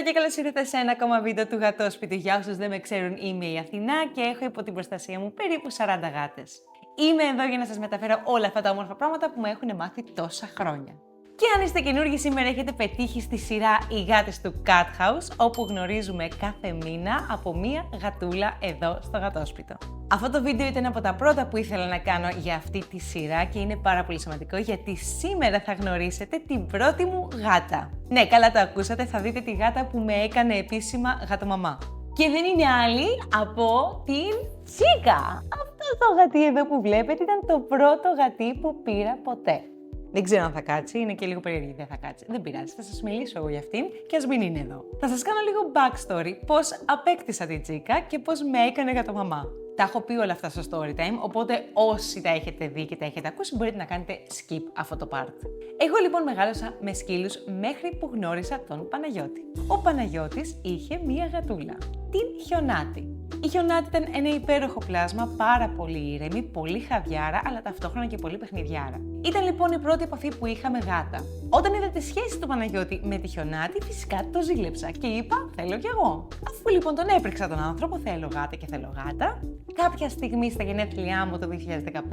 και καλώς ήρθατε σε ένα ακόμα βίντεο του Γατόσπιτου. Για όσους δεν με ξέρουν, είμαι η Αθηνά και έχω υπό την προστασία μου περίπου 40 γάτες. Είμαι εδώ για να σας μεταφέρω όλα αυτά τα όμορφα πράγματα που με έχουν μάθει τόσα χρόνια. Και αν είστε καινούργοι, σήμερα έχετε πετύχει στη σειρά Οι Γάτες του Cat House, όπου γνωρίζουμε κάθε μήνα από μία γατούλα εδώ στο Γατόσπιτο. Αυτό το βίντεο ήταν από τα πρώτα που ήθελα να κάνω για αυτή τη σειρά και είναι πάρα πολύ σημαντικό γιατί σήμερα θα γνωρίσετε την πρώτη μου γάτα. Ναι, καλά το ακούσατε, θα δείτε τη γάτα που με έκανε επίσημα γατομαμά. Και δεν είναι άλλη από την Τσίκα. Αυτό το γατί εδώ που βλέπετε ήταν το πρώτο γατί που πήρα ποτέ. Δεν ξέρω αν θα κάτσει, είναι και λίγο περίεργη, δεν θα κάτσει. Δεν πειράζει, θα σας μιλήσω εγώ για αυτήν και ας μην είναι εδώ. Θα σας κάνω λίγο backstory, πώς απέκτησα την Τσίκα και πώς με έκανε γατομαμά. Τα έχω πει όλα αυτά στο story time, οπότε όσοι τα έχετε δει και τα έχετε ακούσει μπορείτε να κάνετε skip αυτό το part. Εγώ λοιπόν μεγάλωσα με σκύλους μέχρι που γνώρισα τον Παναγιώτη. Ο Παναγιώτης είχε μία γατούλα, την Χιονάτη. Η Χιονάτη ήταν ένα υπέροχο πλάσμα, πάρα πολύ ήρεμη, πολύ χαβιάρα, αλλά ταυτόχρονα και πολύ παιχνιδιάρα. Ήταν λοιπόν η πρώτη επαφή που είχα με γάτα. Όταν είδα τη σχέση του Παναγιώτη με τη Χιονάτη, φυσικά το ζήλεψα και είπα: θέλω κι εγώ. Αφού λοιπόν τον έπρεξα τον άνθρωπο, θέλω γάτα και θέλω γάτα, κάποια στιγμή στα γενέθλιά μου το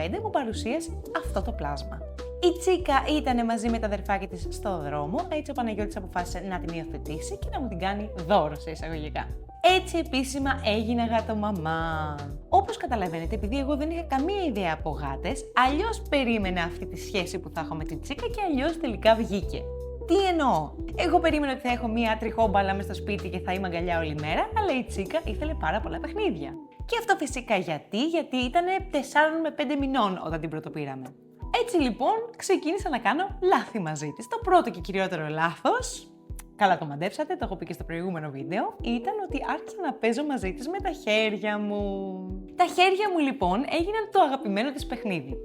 2015 μου παρουσίασε αυτό το πλάσμα. Η Τσίκα ήταν μαζί με τα αδερφάκια της στο δρόμο, έτσι ο Παναγιώτης αποφάσισε να την υιοθετήσει και να μου την κάνει δώρο σε εισαγωγικά. Έτσι επίσημα έγινα γατομαμά. Όπως καταλαβαίνετε, επειδή εγώ δεν είχα καμία ιδέα από γάτες, αλλιώς περίμενα αυτή τη σχέση που θα έχω με την Τσίκα και αλλιώς τελικά βγήκε. Τι εννοώ? Εγώ περίμενα ότι θα έχω μία τριχόμπαλα μες στο σπίτι και θα είμαι αγκαλιά όλη μέρα, αλλά η Τσίκα ήθελε πάρα πολλά παιχνίδια. Και αυτό φυσικά γιατί ήταν 4 με 5 μηνών όταν την πρωτοπήραμε. Έτσι λοιπόν ξεκίνησα να κάνω λάθη μαζί της. Το πρώτο και κυριότερο λάθος, καλά το μαντέψατε, το έχω πει και στο προηγούμενο βίντεο, ήταν ότι άρχισα να παίζω μαζί της με τα χέρια μου. Τα χέρια μου λοιπόν έγιναν το αγαπημένο της παιχνίδι.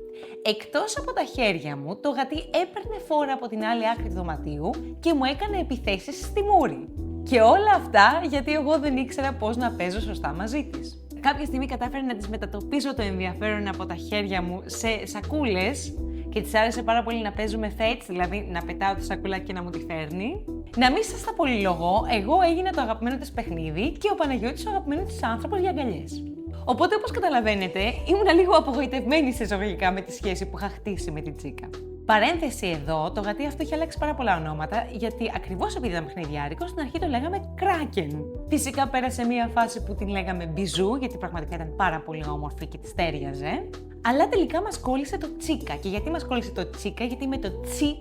Εκτός από τα χέρια μου, το γατί έπαιρνε φόρα από την άλλη άκρη του δωματίου και μου έκανε επιθέσεις στη μούρη. Και όλα αυτά γιατί εγώ δεν ήξερα πώς να παίζω σωστά μαζί της. Κάποια στιγμή κατάφερα να της μετατοπίσω το ενδιαφέρον από τα χέρια μου σε σακούλες και της άρεσε πάρα πολύ να παίζουμε fetch, δηλαδή να πετάω τη σακούλα και να μου τη φέρνει. Να μην σας τα πολυλογώ, εγώ έγινα το αγαπημένο της παιχνίδι και ο Παναγιώτης ο αγαπημένος της άνθρωπος για αγκαλιές. Οπότε, όπως καταλαβαίνετε, ήμουν λίγο απογοητευμένη σε εισαγωγικά με τη σχέση που είχα χτίσει με την Τσίκα. Παρένθεση εδώ, το γατί αυτό είχε αλλάξει πάρα πολλά ονόματα, γιατί ακριβώς επειδή ήταν παιχνιδιάρικο, στην αρχή το λέγαμε Κράκεν. Φυσικά πέρασε μια φάση που την λέγαμε Μπιζού, γιατί πραγματικά ήταν πάρα πολύ όμορφη και της τέριαζε. Αλλά τελικά μας κόλλησε το Τσίκα. Και γιατί μας κόλλησε το Τσίκα? Γιατί με το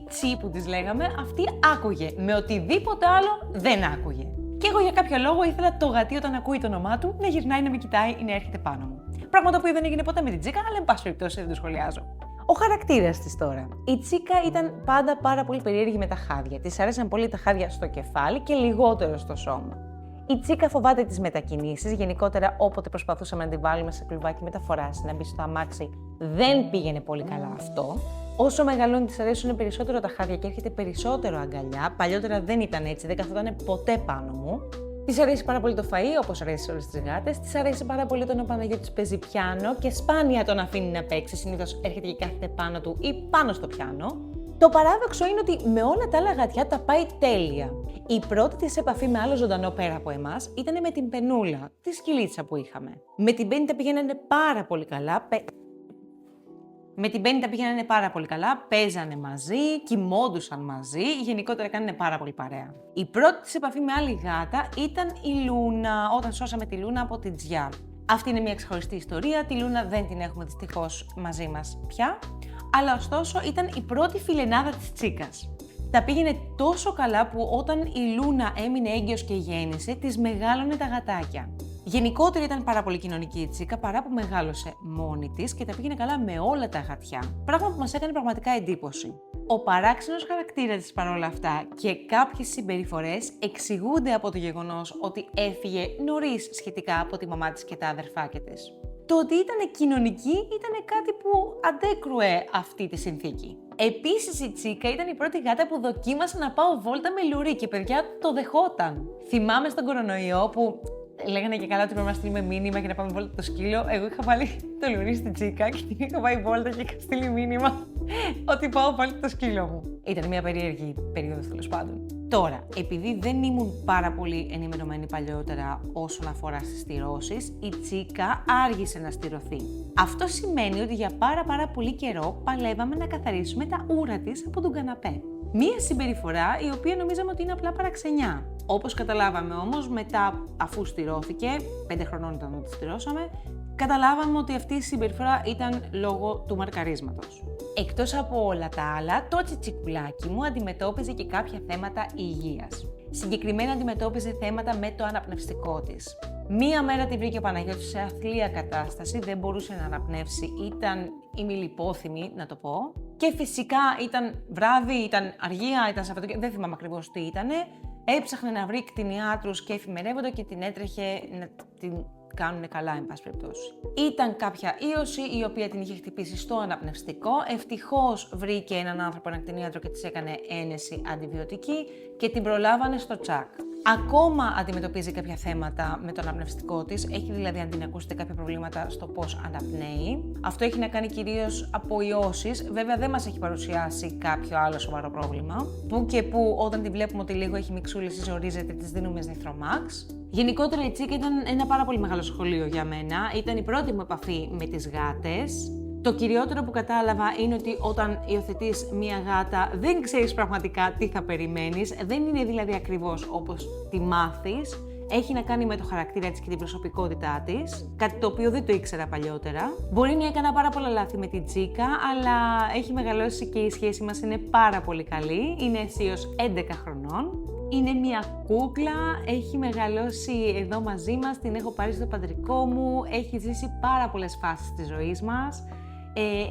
τσι που της λέγαμε, αυτή άκουγε. Με οτιδήποτε άλλο δεν άκουγε. Και εγώ για κάποιο λόγο ήθελα το γατί όταν ακούει το όνομά του να γυρνάει, να με κοιτάει ή να έρχεται πάνω μου. Πράγμα το οποίο δεν έγινε ποτέ με την Τσίκα, αλλά εν πάση περιπτώσει δεν το σχολιάζω. Ο χαρακτήρας της τώρα. Η Τσίκα ήταν πάντα πάρα πολύ περίεργη με τα χάδια. Της άρεσαν πολύ τα χάδια στο κεφάλι και λιγότερο στο σώμα. Η Τσίκα φοβάται τις μετακινήσεις. Γενικότερα, όποτε προσπαθούσαμε να την βάλουμε σε κλουβάκι μεταφοράς, να μπει στο αμάξι, δεν πήγαινε πολύ καλά αυτό. Όσο μεγαλώνει, της αρέσουν περισσότερο τα χάδια και έρχεται περισσότερο αγκαλιά. Παλιότερα δεν ήταν έτσι, δεν καθόταν ποτέ πάνω μου. Της αρέσει πάρα πολύ το φαΐ, όπως αρέσει σε όλες τις γάτες. Της αρέσει πάρα πολύ όταν ο Παναγιώτης παίζει πιάνο και σπάνια τον αφήνει να παίξει. Συνήθως έρχεται και κάθεται πάνω του ή πάνω στο πιάνο. Το παράδοξο είναι ότι με όλα τα άλλα γατιά τα πάει τέλεια. Η πρώτη της επαφή με άλλο ζωντανό πέρα από εμάς ήταν με την Πενούλα, τη σκυλίτσα που είχαμε. Με την Πέννη τα πήγαιναν πάρα πολύ καλά. Παίζανε μαζί, κοιμόντουσαν μαζί, γενικότερα κάνανε πάρα πολύ παρέα. Η πρώτη της επαφή με άλλη γάτα ήταν η Λούνα, όταν σώσαμε τη Λούνα από την Τζιά. Αυτή είναι μια ξεχωριστή ιστορία, τη Λούνα δεν την έχουμε δυστυχώς μαζί μας πια, αλλά ωστόσο ήταν η πρώτη φιλενάδα της Τσίκας. Τα πήγαινε τόσο καλά που όταν η Λούνα έμεινε έγκυος και γέννησε, της μεγάλωνε τα γατάκια. Γενικότερα ήταν πάρα πολύ κοινωνική η Τσίκα, παρά που μεγάλωσε μόνη της και τα πήγαινε καλά με όλα τα γατιά. Πράγμα που μας έκανε πραγματικά εντύπωση. Ο παράξενος χαρακτήρας της παρόλα αυτά και κάποιες συμπεριφορές εξηγούνται από το γεγονός ότι έφυγε νωρίς σχετικά από τη μαμά της και τα αδερφάκια της. Το ότι ήταν κοινωνική ήταν κάτι που αντέκρουε αυτή τη συνθήκη. Επίσης η Τσίκα ήταν η πρώτη γάτα που δοκίμασα να πάω βόλτα με λουρί και παιδιά το δεχόταν. Θυμάμαι στον κορονοϊό που λέγανε και καλά ότι πρέπει να στείλουμε μήνυμα για να πάμε βόλτα το σκύλο. Εγώ είχα βάλει το λουρί στην Τσίκα και την είχα πάει βόλτα και είχα στείλει μήνυμα ότι πάω πάλι το σκύλο μου. Ήταν μια περίεργη περίοδος τέλος πάντων. Τώρα, επειδή δεν ήμουν πάρα πολύ ενημερωμένη παλιότερα όσον αφορά στις στηρώσεις, η Τσίκα άργησε να στηρωθεί. Αυτό σημαίνει ότι για πάρα πολύ καιρό παλεύαμε να καθαρίσουμε τα ούρα της από τον καναπέ. Μία συμπεριφορά η οποία νομίζαμε ότι είναι απλά παραξενιά. Όπως καταλάβαμε όμως μετά, αφού στηρώθηκε, 5 χρονών ήταν όταν τη στηρώσαμε, καταλάβαμε ότι αυτή η συμπεριφορά ήταν λόγω του μαρκαρίσματος. Εκτός από όλα τα άλλα, το τσιτσικουλάκι μου αντιμετώπιζε και κάποια θέματα υγείας. Συγκεκριμένα αντιμετώπιζε θέματα με το αναπνευστικό της. Μία μέρα τη βρήκε ο Παναγιώτης σε αθλία κατάσταση, δεν μπορούσε να αναπνεύσει, ήταν ημιλιπόθυμη, να το πω. Και φυσικά ήταν βράδυ, ήταν αργία, ήταν Σαββατοκύριακο, δεν θυμάμαι ακριβώς τι ήτανε. Έψαχνε να βρει κτηνιάτρους και εφημερεύοντα και την έτρεχε να την κάνουν καλά, εν πάση περιπτώσει. Ήταν κάποια ίωση η οποία την είχε χτυπήσει στο αναπνευστικό. Ευτυχώς βρήκε έναν άνθρωπο, έναν κτηνίατρο και της έκανε ένεση αντιβιωτική και την προλάβανε στο τσακ. Ακόμα αντιμετωπίζει κάποια θέματα με το αναπνευστικό της, έχει δηλαδή, αν την ακούσετε, κάποια προβλήματα στο πώς αναπνέει. Αυτό έχει να κάνει κυρίως από ιώσεις. Βέβαια, δεν μας έχει παρουσιάσει κάποιο άλλο σοβαρό πρόβλημα. Που και που, όταν τη βλέπουμε ότι λίγο έχει μιξούλες ή ζορίζεται, της δίνουμε Znithromax. Γενικότερα, η Τσίκα ήταν ένα πάρα πολύ μεγάλο σχολείο για μένα. Ήταν η πρώτη μου επαφή με τις γάτες. Το κυριότερο που κατάλαβα είναι ότι όταν υιοθετείς μία γάτα δεν ξέρεις πραγματικά τι θα περιμένεις, δεν είναι δηλαδή ακριβώς όπως τη μάθεις. Έχει να κάνει με το χαρακτήρα της και την προσωπικότητά της, κάτι το οποίο δεν το ήξερα παλιότερα. Μπορεί να έκανα πάρα πολλά λάθη με την Τσίκα, αλλά έχει μεγαλώσει και η σχέση μας είναι πάρα πολύ καλή. Είναι αισίως 11 χρονών. Είναι μια κούκλα, έχει μεγαλώσει εδώ μαζί μας, την έχω πάρει στο παντρικό μου, έχει ζήσει πάρα πολλές φάσεις της ζωής μας.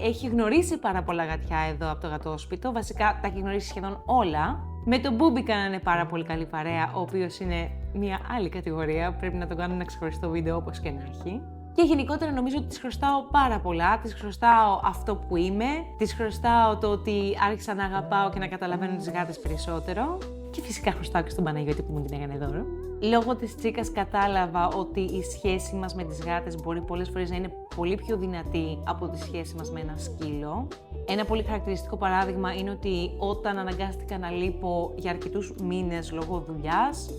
Έχει γνωρίσει πάρα πολλά γατιά εδώ από το γατόσπιτο, βασικά τα έχει γνωρίσει σχεδόν όλα. Με τον Μπούμπι κάνανε πάρα πολύ καλή παρέα, ο οποίος είναι μια άλλη κατηγορία, πρέπει να τον κάνω ένα ξεχωριστό βίντεο όπως και να έχει. Και γενικότερα νομίζω ότι της χρωστάω πάρα πολλά, της χρωστάω αυτό που είμαι, της χρωστάω το ότι άρχισα να αγαπάω και να καταλαβαίνω τις γάτες περισσότερο. Και φυσικά χρωστάω και στον Παναγιώτη που μου την έκανε δώρο. Λόγω της Τσίκας κατάλαβα ότι η σχέση μας με τις γάτες μπορεί πολλές φορές να είναι πολύ πιο δυνατή από τη σχέση μας με ένα σκύλο. Ένα πολύ χαρακτηριστικό παράδειγμα είναι ότι όταν αναγκάστηκα να λείπω για αρκετούς μήνες λόγω δουλειάς,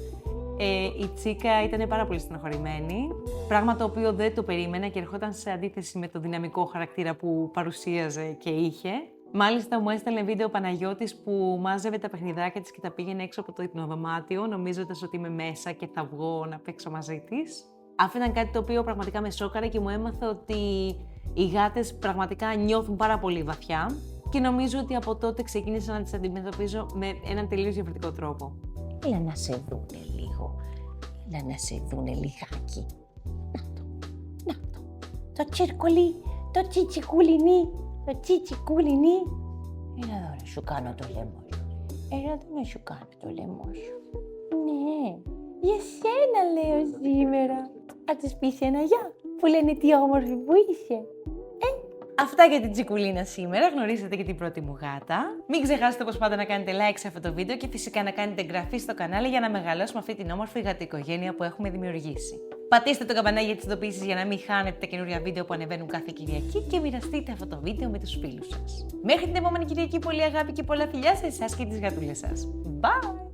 η Τσίκα ήταν πάρα πολύ στενοχωρημένη, πράγμα το οποίο δεν το περίμενα και ερχόταν σε αντίθεση με το δυναμικό χαρακτήρα που παρουσίαζε και είχε. Μάλιστα μου έστελνε βίντεο ο Παναγιώτης που μάζευε τα παιχνιδάκια της και τα πήγαινε έξω από το υπνοδωμάτιο, νομίζοντας ότι είμαι μέσα και θα βγω να παίξω μαζί της. Αυτό ήταν κάτι το οποίο πραγματικά με σόκαρε και μου έμαθε ότι οι γάτες πραγματικά νιώθουν πάρα πολύ βαθιά και νομίζω ότι από τότε ξεκίνησα να τις αντιμετωπίζω με έναν τελείως διαφορετικό τρόπο. Έλα να σε δούνε λίγο. Έλα να σε δούνε λιγάκι. Να το. Το τσίρκολι, το τσιτσικουλινί, το τσιτσικουλινί. Έλα εδώ να σου κάνω το λαιμό σου. Έλα εδώ να σου κάνω το λαιμό σου. Ναι, για σένα λέω σήμερα. Θα τους πεις ένα γεια που λένε τι όμορφη που είσαι. Αυτά για την Τσικουλίνα σήμερα, γνωρίσατε και την πρώτη μου γάτα. Μην ξεχάσετε όπως πάντα να κάνετε like σε αυτό το βίντεο και φυσικά να κάνετε εγγραφή στο κανάλι για να μεγαλώσουμε αυτή την όμορφη γατοοικογένεια που έχουμε δημιουργήσει. Πατήστε το καμπανάκι για τις ειδοποιήσεις για να μην χάνετε τα καινούργια βίντεο που ανεβαίνουν κάθε Κυριακή και μοιραστείτε αυτό το βίντεο με τους φίλους σας. Μέχρι την επόμενη Κυριακή, πολύ αγάπη και πολλά φιλιά σε εσάς και τις γατούλες σας. Bye!